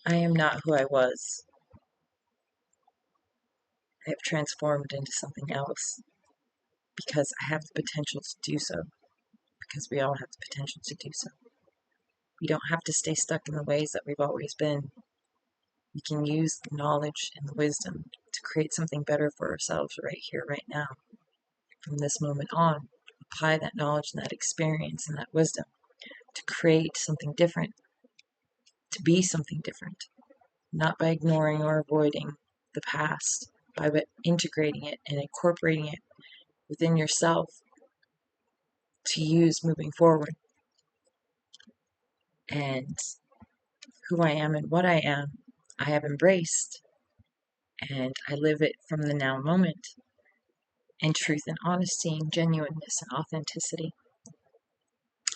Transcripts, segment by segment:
I am not who I was. I have transformed into something else because I have the potential to do so, because we all have the potential to do so. We don't have to stay stuck in the ways that we've always been. We can use the knowledge and the wisdom to create something better for ourselves right here, right now. From this moment on, apply that knowledge and that experience and that wisdom to create something different, to be something different, not by ignoring or avoiding the past, by integrating it and incorporating it within yourself to use moving forward. And who I am and what I am, I have embraced, and I live it from the now moment in truth and honesty and genuineness and authenticity.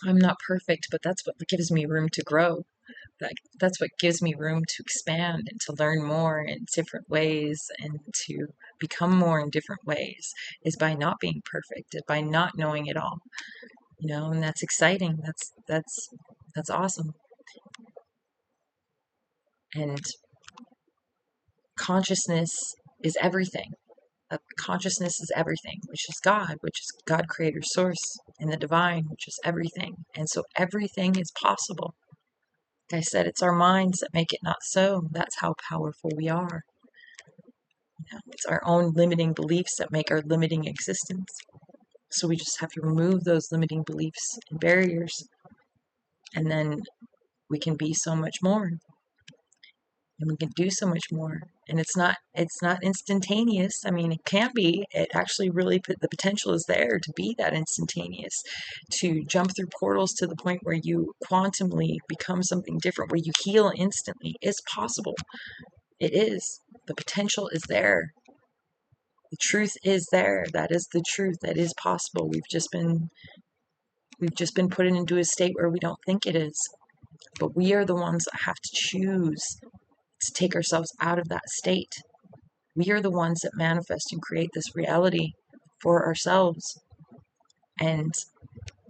I'm not perfect, but that's what gives me room to grow. That's what gives me room to expand and to learn more in different ways and to become more in different ways, is by not being perfect, by not knowing it all. And that's exciting. That's awesome. And consciousness is everything. Consciousness is everything, which is God, which is God, creator, source, and the divine, which is everything. And so everything is possible. Like I said, it's our minds that make it not so. That's how powerful we are. It's our own limiting beliefs that make our limiting existence. So we just have to remove those limiting beliefs and barriers, and then we can be so much more, and we can do so much more. And it's not instantaneous. I mean, it can be. It actually really the potential is there to be that instantaneous, to jump through portals to the point where you quantumly become something different, where you heal instantly. It's possible. It is. The potential is there. The truth is there. That is the truth. That is possible. We've just been put into a state where we don't think it is. But we are the ones that have to choose to take ourselves out of that state. We are the ones that manifest and create this reality for ourselves. And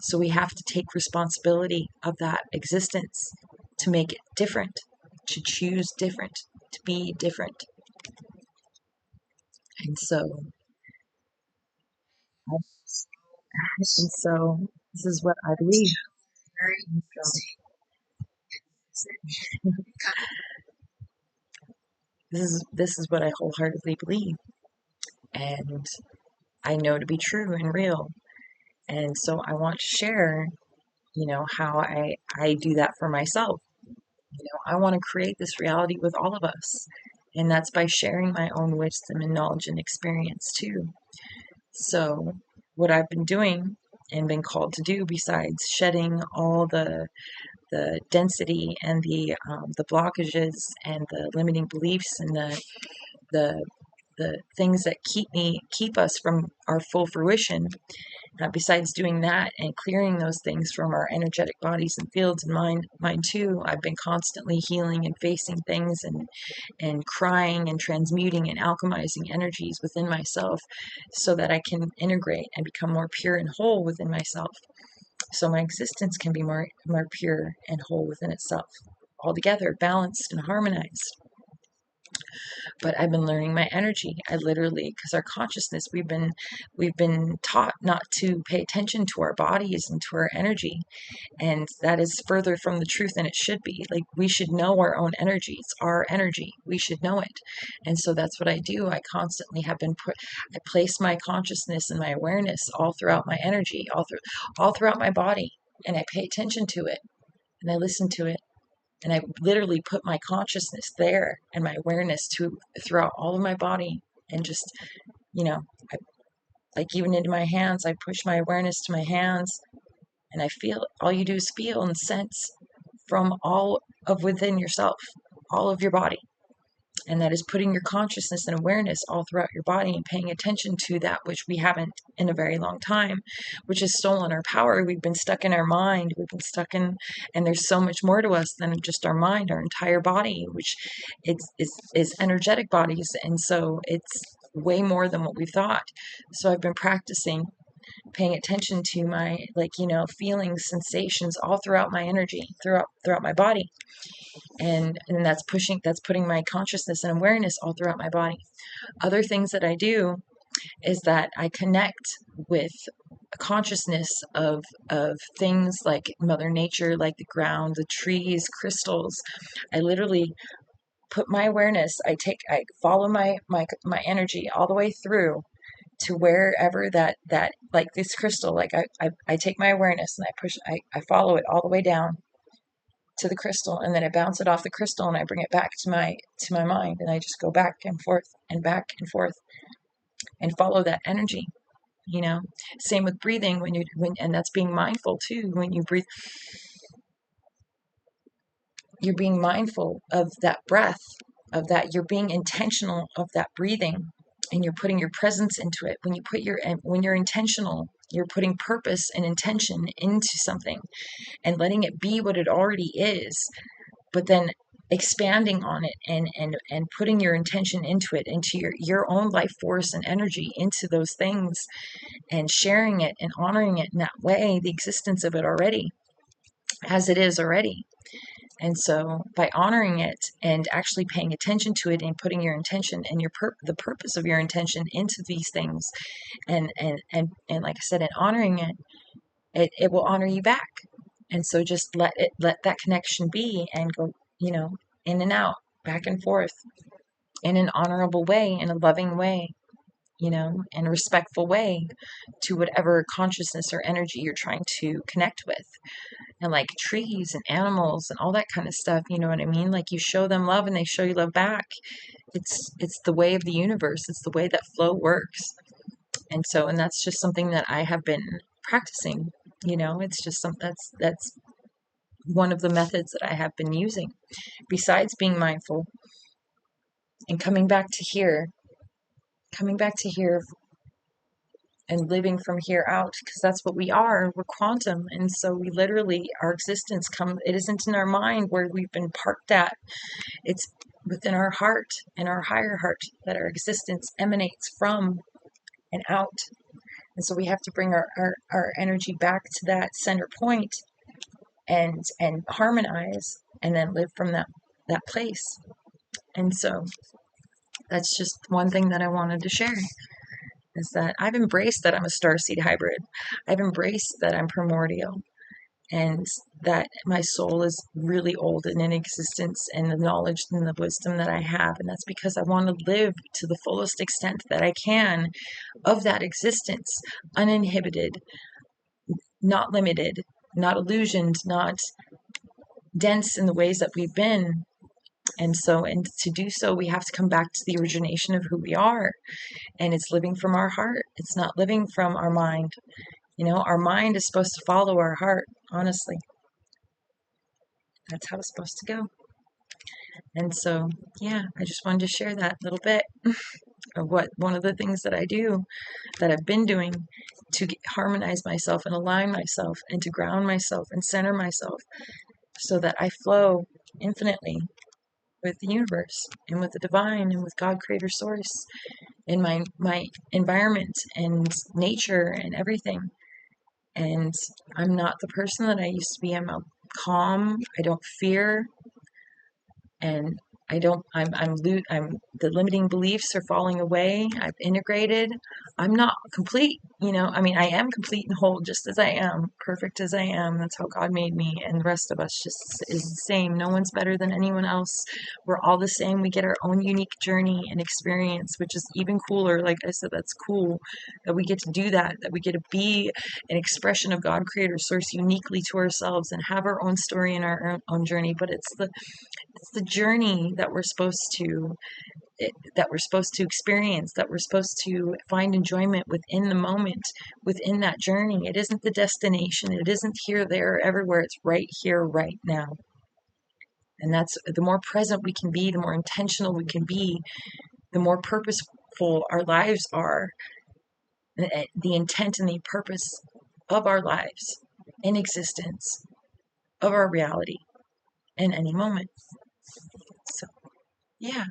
so we have to take responsibility of that existence to make it different, to choose different, to be different. And so, this is what I believe. This is what I wholeheartedly believe, and I know to be true and real. And so I want to share, how I do that for myself. I want to create this reality with all of us. And that's by sharing my own wisdom and knowledge and experience too. So what I've been doing and been called to do, besides shedding all the density and the blockages and the limiting beliefs and the the things that keep us from our full fruition. Besides doing that and clearing those things from our energetic bodies and fields and mind too, I've been constantly healing and facing things and crying and transmuting and alchemizing energies within myself so that I can integrate and become more pure and whole within myself. So my existence can be more pure and whole within itself, altogether balanced and harmonized. But I've been learning my energy. I literally, because our consciousness, we've been taught not to pay attention to our bodies and to our energy, and that is further from the truth than it should be. Like, we should know our own energy. It's our energy. We should know it. And so that's what I do. I constantly have been I place my consciousness and my awareness all throughout my energy, all throughout my body, and I pay attention to it and I listen to it. And I literally put my consciousness there and my awareness throughout all of my body, and just, you know, I, like, even into my hands, I push my awareness to my hands, and I feel. All you do is feel and sense from all of within yourself, all of your body. And that is putting your consciousness and awareness all throughout your body and paying attention to that which we haven't in a very long time, which has stolen our power. We've been stuck in our mind. We've been stuck in, and there's so much more to us than just our mind, our entire body, which is energetic bodies. And so it's way more than what we thought. So I've been practicing paying attention to my, like, feelings, sensations all throughout my energy, throughout my body. And that's putting my consciousness and awareness all throughout my body. Other things that I do is that I connect with a consciousness of things like Mother Nature, like the ground, the trees, crystals. I literally put my awareness, I follow my energy all the way through to wherever that like this crystal, like I take my awareness and I follow it all the way down to the crystal, and then I bounce it off the crystal and I bring it back to my mind, and I just go back and forth and back and forth and follow that energy. Same with breathing, and that's being mindful too. When you breathe, you're being mindful of that breath, of that, you're being intentional of that breathing, and you're putting your presence into it. When you're intentional, you're putting purpose and intention into something and letting it be what it already is, but then expanding on it, and putting your intention into it, into your own life force and energy into those things, and sharing it and honoring it in that way, the existence of it already, as it is already. And so by honoring it and actually paying attention to it and putting your intention and the purpose of your intention into these things, and like I said, and honoring it will honor you back. And so just let that connection be, and go, in and out, back and forth, in an honorable way, in a loving way, in a respectful way to whatever consciousness or energy you're trying to connect with. And like trees and animals and all that kind of stuff, you know what I mean? Like, you show them love and they show you love back. It's the way of the universe. It's the way that flow works. And that's just something that I have been practicing. It's just that's one of the methods that I have been using, besides being mindful and coming back to here and living from here out, because that's what we are. We're quantum. And so we literally, our existence it isn't in our mind where we've been parked at. It's within our heart and our higher heart that our existence emanates from and out. And so we have to bring our energy back to that center point, and harmonize, and then live from that place. And so that's just one thing that I wanted to share, is that I've embraced that I'm a starseed hybrid. I've embraced that I'm primordial, and that my soul is really old and in existence, and the knowledge and the wisdom that I have. And that's because I want to live to the fullest extent that I can of that existence, uninhibited, not limited, not illusioned, not dense in the ways that we've been. And to do so, we have to come back to the origination of who we are. And it's living from our heart. It's not living from our mind. Our mind is supposed to follow our heart, honestly. That's how it's supposed to go. And so, yeah, I just wanted to share that little bit of one of the things that I do, that I've been doing to harmonize myself and align myself and to ground myself and center myself, so that I flow infinitely with the universe and with the divine and with God, creator, source, in my environment and nature and everything. And I'm not the person that I used to be. I'm calm. I don't fear. And I don't, the limiting beliefs are falling away. I've integrated. I'm not complete, I mean, I am complete and whole just as I am, perfect as I am. That's how God made me. And the rest of us just is the same. No one's better than anyone else. We're all the same. We get our own unique journey and experience, which is even cooler. Like I said, that's cool that we get to do that we get to be an expression of God, creator, source, uniquely to ourselves, and have our own story and our own journey. But it's the journey that we're supposed to experience, that we're supposed to find enjoyment within the moment, within that journey. It isn't the destination. It isn't here, there, everywhere. It's right here, right now. And that's, the more present we can be, the more intentional we can be, the more purposeful our lives are, the intent and the purpose of our lives in existence, of our reality in any moment. So, yeah,